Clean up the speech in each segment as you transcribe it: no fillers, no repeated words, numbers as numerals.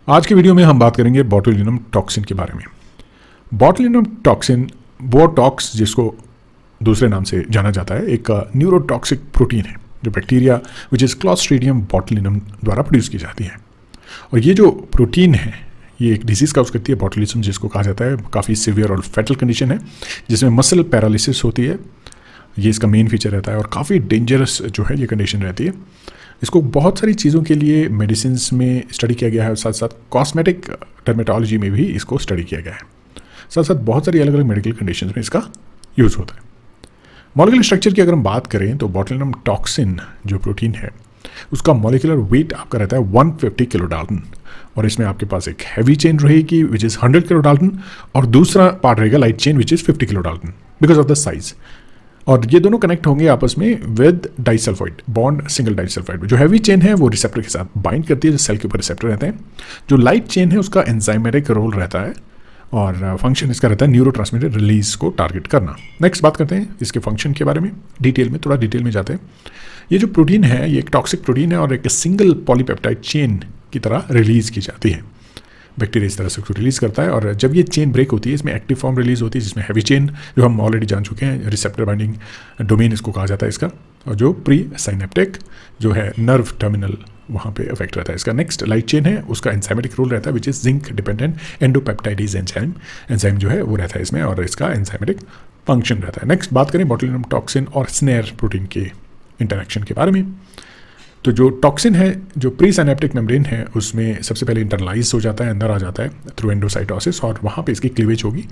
आज की वीडियो में हम बात करेंगे बॉटुलिनम टॉक्सिन के बारे में। बॉटुलिनम टॉक्सिन बोटॉक्स, जिसको दूसरे नाम से जाना जाता है, एक न्यूरोटॉक्सिक प्रोटीन है जो bacteria which is Clostridium botulinum द्वारा प्रोड्यूस की जाती है। और ये जो प्रोटीन है ये एक डिजीज़ काउज करती है, बॉटुलिज्म जिसको कहा जाता है। काफ़ी सीवियर और फैटल कंडीशन है जिसमें मसल पैरालिसिस होती है। ये इसका मेन फीचर रहता है और काफ़ी डेंजरस जो है ये कंडीशन रहती है। इसको बहुत सारी चीज़ों के लिए मेडिसिन में स्टडी किया गया है और साथ साथ कॉस्मेटिक डर्मेटोलॉजी में भी इसको स्टडी किया गया है। साथ साथ बहुत सारी अलग अलग मेडिकल कंडीशंस में इसका यूज़ होता है। मॉलिक्यूलर स्ट्रक्चर की अगर हम बात करें तो बॉटुलिनम टॉक्सिन जो प्रोटीन है उसका मॉलिक्यूलर वेट आपका रहता है 150 किलो डाल्टन, और इसमें आपके पास एक हैवी चेन रहेगी विच इज़ 100 किलो डाल्टन और दूसरा पार्ट रहेगा light chain which is 50 kilo Dalton because of the size. और ये दोनों कनेक्ट होंगे आपस में with disulphide bond, single disulphide. जो हैवी चेन है वो रिसेप्टर के साथ बाइंड करती है, जो सेल के ऊपर रिसेप्टर रहते हैं। जो लाइट चेन है उसका एंजाइमेटिक रोल रहता है और फंक्शन इसका रहता है न्यूरोट्रांसमीटर रिलीज को टारगेट करना। नेक्स्ट बात करते हैं इसके फंक्शन के बारे में थोड़ा डिटेल में जाते हैं। ये जो प्रोटीन है ये एक टॉक्सिक प्रोटीन है और एक सिंगल पॉलीपेप्टाइड चेन की तरह रिलीज की जाती है। बैक्टीरिया इस तरह से उसको रिलीज़ करता है और जब ये चेन ब्रेक होती है इसमें एक्टिव फॉर्म रिलीज़ होती है जिसमें हैवी चेन, जो हम ऑलरेडी जान चुके हैं, रिसेप्टर बाइंडिंग डोमेन इसको कहा जाता है इसका, और जो प्री साइनेप्टिक जो है नर्व टर्मिनल वहाँ पे इफेक्ट रहता है इसका। नेक्स्ट लाइट चेन है, उसका एंजाइमेटिक रोल रहता है which is zinc dependent endopeptidase enzyme जो है वो रहता है इसमें और इसका एंजाइमेटिक फंक्शन रहता है। नेक्स्ट बात करें बॉटुलिनम टॉक्सिन और स्नेर प्रोटीन के इंटरेक्शन के बारे में। तो जो टॉक्सिन है जो प्री साइनेप्टिक मेम्ब्रेन है उसमें सबसे पहले इंटरलाइज हो जाता है, अंदर आ जाता है थ्रू एंडोसाइटोसिस, और वहाँ पे इसकी क्लीवेज होगी।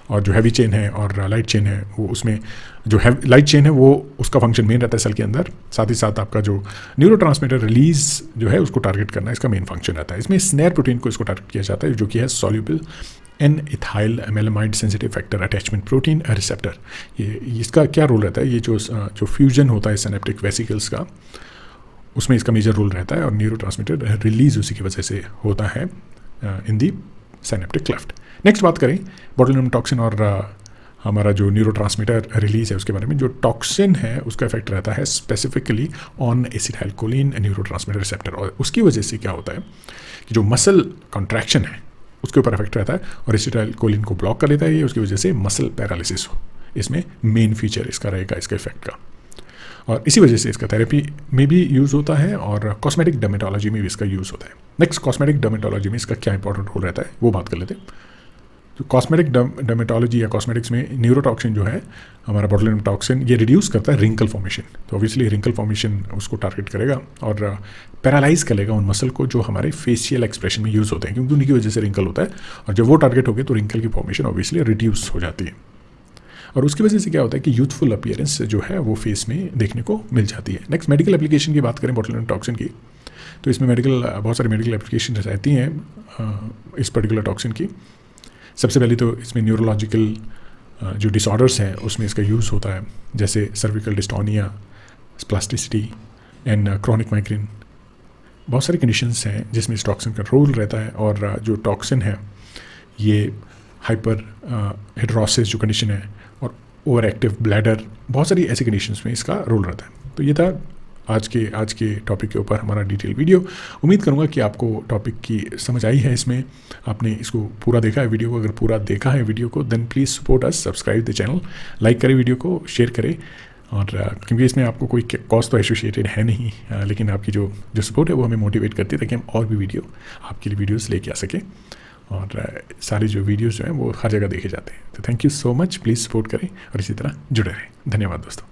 और जो हैवी चेन है और लाइट चेन है वो उसमें जो लाइट चेन है वो उसका फंक्शन मेन रहता है सेल के अंदर। साथ ही साथ आपका जो न्यूरोट्रांसमीटर रिलीज जो है उसको टारगेट करना इसका मेन फंक्शन रहता है। इसमें स्नेर प्रोटीन को इसको टारगेट किया जाता है जो कि है soluble N ethyl maleimide sensitive factor attachment protein receptor. ये इसका क्या रोल रहता है, ये जो फ्यूजन होता है सिनेप्टिक वेसिकल्स का उसमें इसका मेजर रोल रहता है और न्यूरोट्रांसमीटर रिलीज उसी की वजह से होता है इन दी सिनेप्टिक क्लेफ्ट। नेक्स्ट बात करें बॉटुलिनम टॉक्सिन और हमारा जो न्यूरोट्रांसमीटर रिलीज है उसके बारे में। जो टॉक्सिन है उसका इफेक्ट रहता है specifically on acetylcholine neurotransmitter receptor, और उसकी वजह से क्या होता है कि जो मसल कॉन्ट्रैक्शन है उसके ऊपर इफेक्ट रहता है और एसिटाइलकोलिन को ब्लॉक कर लेता है ये, उसकी वजह से मसल पैरालिसिस हो। इसमें मेन फीचर इसका रहेगा इसका इफेक्ट का, और इसी वजह से इसका थेरेपी में भी यूज़ होता है और कॉस्मेटिक डर्मेटोलॉजी में भी इसका यूज़ होता है। नेक्स्ट कॉस्मेटिक डर्मेटोलॉजी में इसका क्या इंपॉर्टेंट रोल रहता है वो बात कर लेते हैं। तो कॉस्मेटिक डर्मेटोलॉजी या कॉस्मेटिक्स में न्यूरोटॉक्सिन जो है हमारा बॉटुलिनम टॉक्सिन ये रिड्यूस करता है रिंकल फॉर्मेशन। तो ऑब्वियसली रिंकल फॉर्मेशन उसको टारगेट करेगा और पैरालाइज करेगा उन मसल को जो हमारे फेशियल एक्सप्रेशन में यूज़ होते हैं, क्योंकि उनकी वजह से रिंकल होता है और जब वो टारगेट हो गए तो रिंकल की फॉर्मेशन ऑब्वियसली रिड्यूस हो जाती है और उसकी वजह से क्या होता है कि यूथफुल अपीयरेंस जो है वो फेस में देखने को मिल जाती है। नेक्स्ट मेडिकल एप्लीकेशन की बात करें बॉटुलिनम टॉक्सिन की, तो इसमें बहुत सारी मेडिकल एप्लीकेशन रहती हैं इस पर्टिकुलर टॉक्सिन की। सबसे पहले तो इसमें न्यूरोलॉजिकल जो डिसऑर्डर्स हैं उसमें इसका यूज़ होता है, जैसे cervical dystonia, spasticity and chronic migraine. बहुत सारी कंडीशंस हैं जिसमें इस टॉक्सिन का रोल रहता है और जो टॉक्सिन है ये हाइपर हिड्रोसिस जो कंडीशन है और ओवर एक्टिव ब्लैडर, बहुत सारी ऐसी कंडीशंस में इसका रोल रहता है। तो ये था आज के टॉपिक के ऊपर हमारा डिटेल वीडियो। उम्मीद करूंगा कि आपको टॉपिक की समझ आई है, इसमें आपने इसको पूरा देखा है वीडियो को। अगर पूरा देखा है वीडियो को then please support us, subscribe the channel, like करें वीडियो को, शेयर करें। और क्योंकि इसमें आपको कोई कॉस्ट तो एसोसिएटेड है नहीं, लेकिन आपकी जो सपोर्ट है वो हमें मोटिवेट करती है ताकि हम और भी वीडियो आपके लिए वीडियोज़ लेके आ सकें। और सारे जो वीडियोज़ जो हैं वो हर जगह देखे जाते हैं। तो thank you so much, please support करें और इसी तरह जुड़े रहें। धन्यवाद दोस्तों।